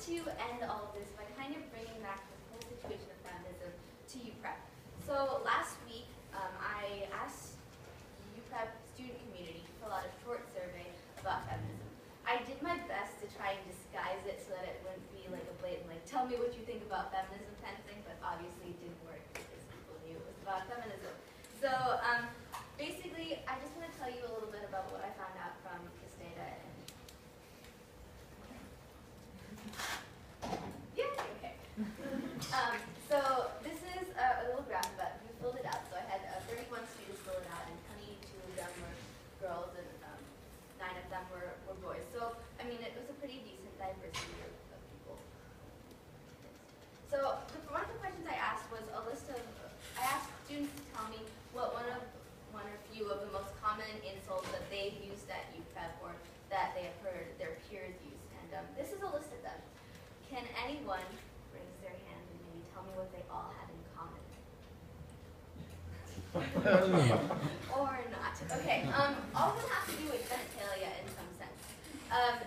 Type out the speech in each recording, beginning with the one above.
to end all of this by kind of bringing back the whole situation of feminism to UPrep. So last week, I asked the UPrep student community to fill out a short survey about feminism. I did my best to try and disguise it so that it wouldn't be like a blatant, like, tell me what you think about feminism kind of thing, but obviously it didn't work because people knew it was about feminism. So basically, I just want to tell you a little bit about what I found out from this data. So this is a little graph, but we filled it out. So I had 31 students fill it out, and 22 of them were girls, and 9 of them were boys. So, I mean, it was a pretty decent diversity of people. So one of the questions I asked was a list of, I asked students to tell me what one or few of the most common insults that they've used at UPrep or that they have heard their peers use. And this is a list of them. Can anyone raise their hand and maybe tell me what they all had in common? Or not. Okay, all of them have to do with genitalia in some sense.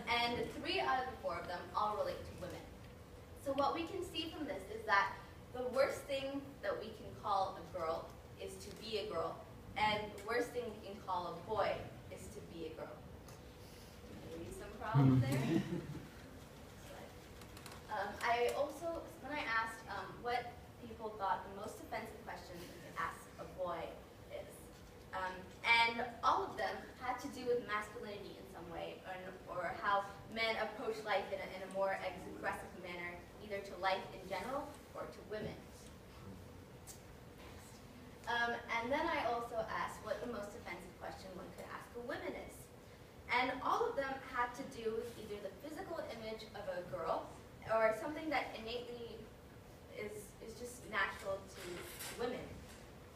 And 3 out of the 4 of them all relate to women. So what we can see from this is that the worst thing that we can call a girl is to be a girl, and the worst thing we can call a boy is to be a girl. Maybe some problems there? I also, when I asked what people thought the most offensive question to ask a boy is, and all of them had to do with masculinity in some way, or how men approach life in a more aggressive manner, either to life in general or to women. And then I also asked what the most offensive question one could ask a woman is. And all of them had to do with either the physical image of a girl or something that innately is just natural to women.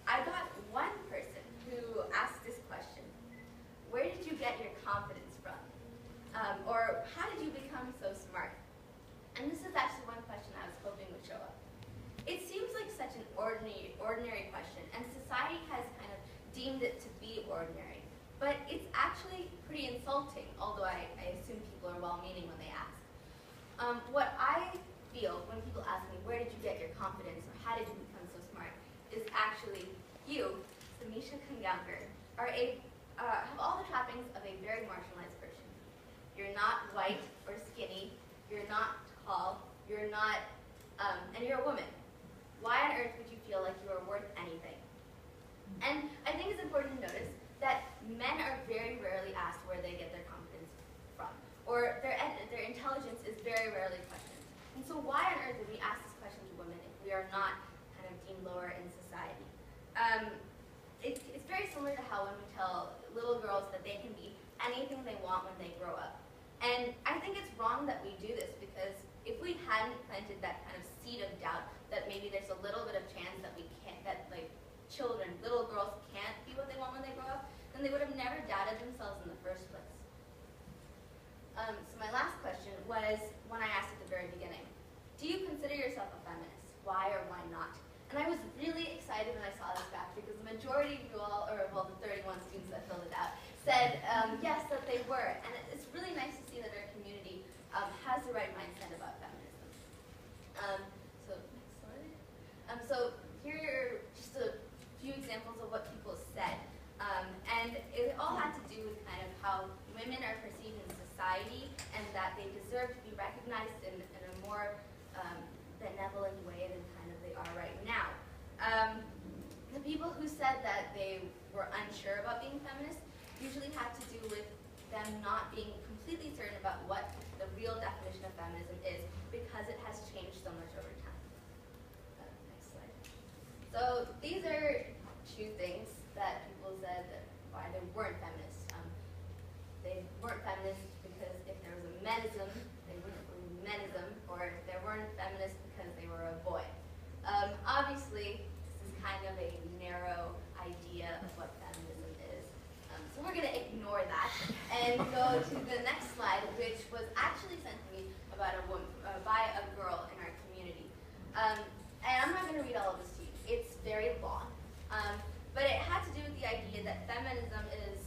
I got one person who asked this question: where did you get your confidence from? Or how did you become so smart? And this is actually one question I was hoping would show up. It seems like such an ordinary question, and society has kind of deemed it to be ordinary. But it's actually pretty insulting, although I assume people are well-meaning when they ask. What I feel when people ask me, where did you get your confidence, or how did you become so smart, is actually you, Samisha Kangankar, have all the trappings of a very marginalized person. You're not white or skinny, you're not tall, you're not, and you're a woman. Why on earth would you feel like you are worth anything? And I think it's important to notice that men are very rarely asked where they get their confidence from, or their intelligence is very rarely questioned. And so why on earth would we ask this question to women if we are not kind of deemed lower in society? It's very similar to how when we tell little girls that they can be anything they want when they grow up. And I think it's wrong that we do this, because if we hadn't planted that kind of seed of doubt that maybe there's a little bit of chance that we can't, that like children, little girls can't be what they want when they grow up, then they would have never doubted themselves in the first place. So my last question was when I asked at the very beginning, do you consider yourself a feminist? Why or why not? And I was really excited when I saw this graph, because the majority of you all, or well, the 31 students that filled it out, said yes, that they were. And it's really nice to see that our community has the right mindset about feminism. So next slide. So here are just a few examples of what people said. And it all had to do with kind of how women are perceived in society, and that they deserve to be recognized in a more benevolent way than kind of they are right now. The people who said that they were unsure about being feminist usually had to do with them not being completely certain about what the real definition of feminism is, because it has changed so much over time. Next slide. So these are 2 things that people said that why they weren't feminists. They weren't feminists because if there was a menism, they wouldn't believe menism, or they weren't feminists because they were a boy. Obviously, this is kind of a narrow idea of what feminism is. So we're going to ignore that and go to the next slide, which was actually sent to me about a woman, by a girl in our community. And I'm not going to read all of this to you. It's very long. But it had to do with the idea that feminism is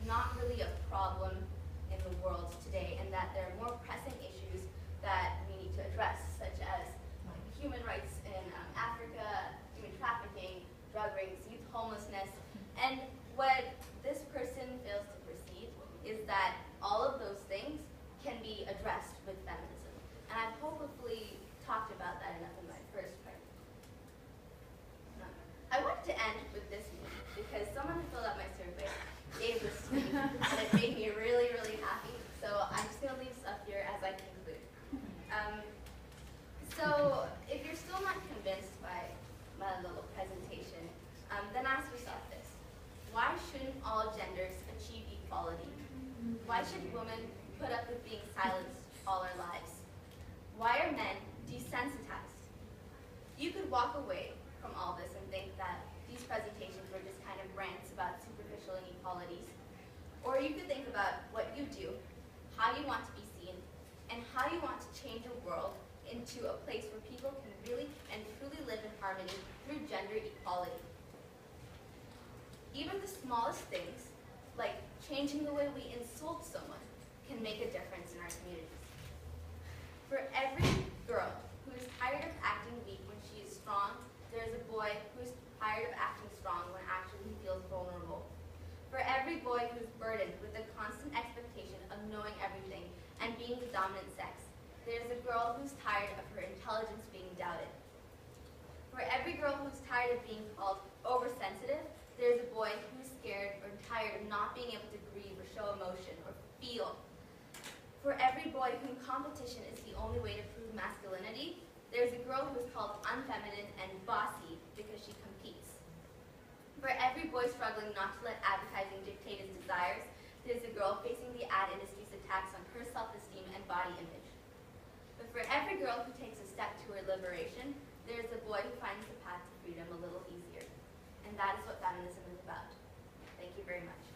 not really a problem in the world today, and that there are more pressing issues that we need to all genders achieve equality? Why should women put up with being silenced all our lives? Why are men desensitized? You could walk away from all this and think that these presentations were just kind of rants about superficial inequalities. Or you could think about what you do, how you want to be seen, and how you want to change a world into a place where people can really and truly live in harmony through gender equality. Even the smallest things, like changing the way we insult someone, can make a difference in our communities. For every girl who is tired of acting weak when she is strong, there is a boy who is tired of acting strong when actually he feels vulnerable. For every boy who is burdened with the constant expectation of knowing everything and being the dominant sex, there is a girl who's tired of her intelligence being doubted. For every girl who's tired of being called oversensitive, there is a boy who's scared or tired of not being able to grieve or show emotion or feel. For every boy whom competition is the only way to prove masculinity, there is a girl who is called unfeminine and bossy because she competes. For every boy struggling not to let advertising dictate his desires, there is a girl facing the ad industry's attacks on her self-esteem and body image. But for every girl who takes a step to her liberation, there is a boy who finds the path to freedom a little easier. And that is what feminism is about. Thank you very much.